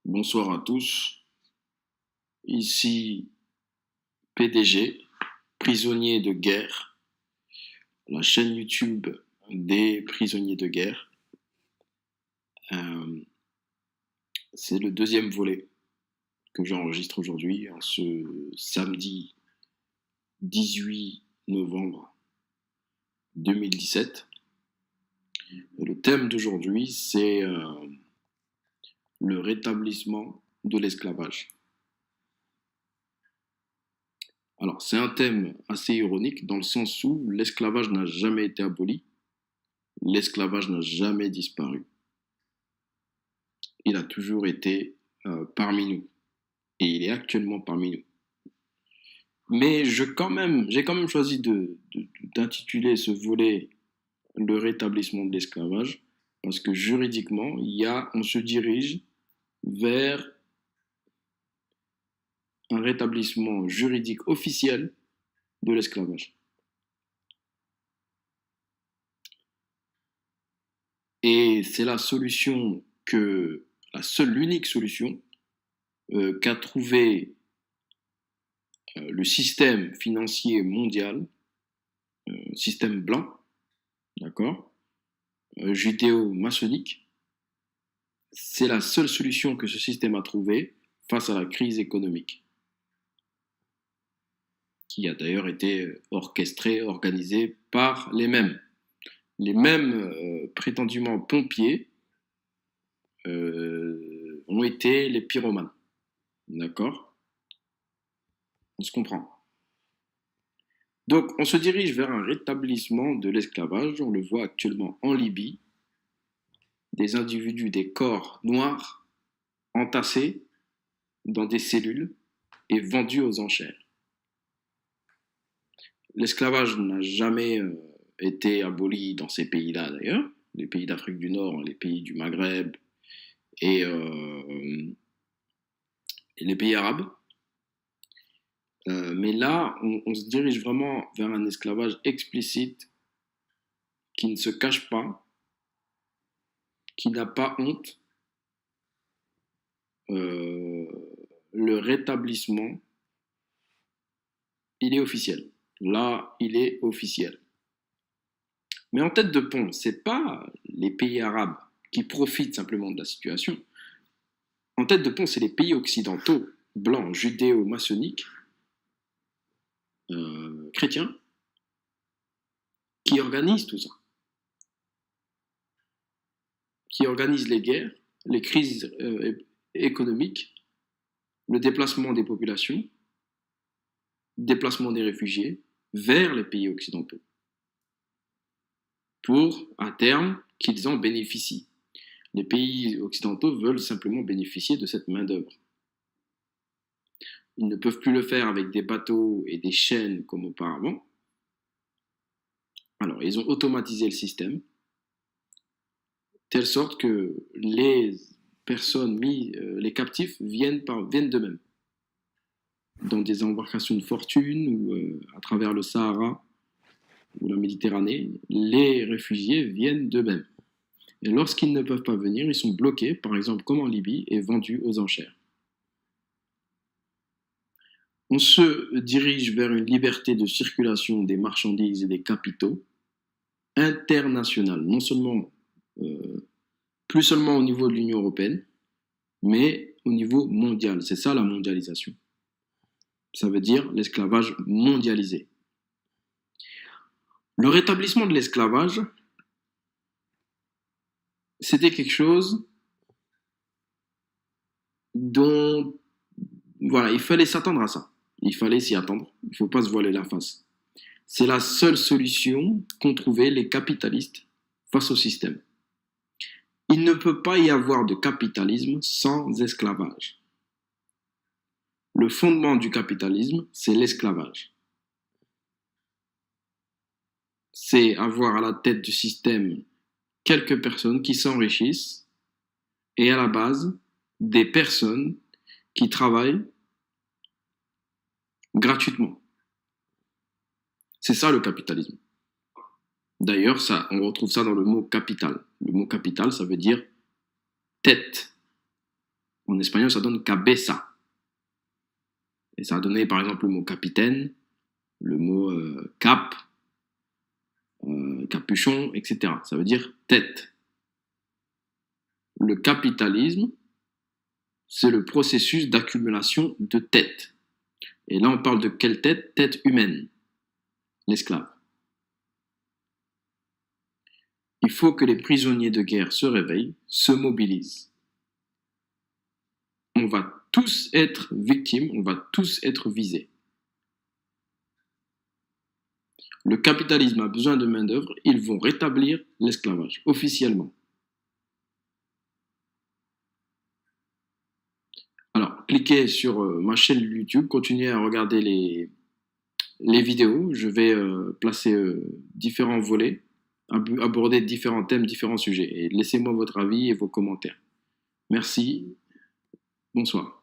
Bonsoir à tous. Ici PDG, prisonnier de guerre, la chaîne YouTube des prisonniers de guerre. Euh, c'est le deuxième volet que j'enregistre aujourd'hui, en ce samedi 18 novembre 2017. Et le thème d'aujourd'hui, c'est le rétablissement de l'esclavage. Alors, c'est un thème assez ironique dans le sens où l'esclavage n'a jamais été aboli, l'esclavage n'a jamais disparu. Il a toujours été parmi nous et il est actuellement parmi nous. Mais j'ai quand même choisi d'intituler ce volet le rétablissement de l'esclavage parce que juridiquement, on se dirige vers un rétablissement juridique officiel de l'esclavage. Et c'est la solution l'unique solution qu'a trouvé le système financier mondial, système blanc, d'accord, judéo-maçonnique. C'est la seule solution que ce système a trouvée face à la crise économique, qui a d'ailleurs été orchestrée, organisée par les mêmes prétendument pompiers ont été les pyromanes, d'accord? On se comprend. Donc, on se dirige vers un rétablissement de l'esclavage. On le voit actuellement en Libye. Des individus, des corps noirs entassés dans des cellules et vendus aux enchères. L'esclavage n'a jamais été aboli dans ces pays-là d'ailleurs, les pays d'Afrique du Nord, les pays du Maghreb et les pays arabes. Mais là, on se dirige vraiment vers un esclavage explicite qui ne se cache pas, qui n'a pas honte. Le rétablissement, il est officiel. Là, il est officiel. Mais en tête de pont, ce n'est pas les pays arabes qui profitent simplement de la situation. En tête de pont, c'est les pays occidentaux, blancs, judéo-maçonniques, chrétiens, qui organisent tout ça. Qui organisent les guerres, les crises économiques, le déplacement des populations, le déplacement des réfugiés vers les pays occidentaux, pour, à terme, qu'ils en bénéficient. Les pays occidentaux veulent simplement bénéficier de cette main-d'œuvre. Ils ne peuvent plus le faire avec des bateaux et des chaînes comme auparavant. Alors, ils ont automatisé le système, telle sorte que les personnes les captifs viennent d'eux-mêmes, dans des embarcations de fortune ou à travers le Sahara ou la Méditerranée, les réfugiés viennent d'eux-mêmes. Et lorsqu'ils ne peuvent pas venir, ils sont bloqués, par exemple comme en Libye, et vendus aux enchères. On se dirige vers une liberté de circulation des marchandises et des capitaux internationale, non seulement, plus seulement au niveau de l'Union européenne, mais au niveau mondial. C'est ça la mondialisation. Ça veut dire l'esclavage mondialisé. Le rétablissement de l'esclavage, c'était quelque chose dont, voilà, il fallait s'attendre à ça. Il fallait s'y attendre. Il ne faut pas se voiler la face. C'est la seule solution qu'ont trouvé les capitalistes face au système. Il ne peut pas y avoir de capitalisme sans esclavage. Le fondement du capitalisme, c'est l'esclavage. C'est avoir à la tête du système quelques personnes qui s'enrichissent et à la base, des personnes qui travaillent gratuitement. C'est ça le capitalisme. D'ailleurs, on retrouve ça dans le mot capital. Le mot capital, ça veut dire tête. En espagnol, ça donne cabeza. Et ça a donné, par exemple, le mot capitaine, le mot cap, capuchon, etc. Ça veut dire tête. Le capitalisme, c'est le processus d'accumulation de têtes. Et là, on parle de quelle tête? Tête humaine, l'esclave. Il faut que les prisonniers de guerre se réveillent, se mobilisent. On va tous être victimes, on va tous être visés. Le capitalisme a besoin de main-d'œuvre, ils vont rétablir l'esclavage officiellement. Alors, cliquez sur ma chaîne YouTube, continuez à regarder les vidéos. Je vais placer différents volets, aborder différents thèmes, différents sujets. Et laissez-moi votre avis et vos commentaires. Merci. Bonsoir.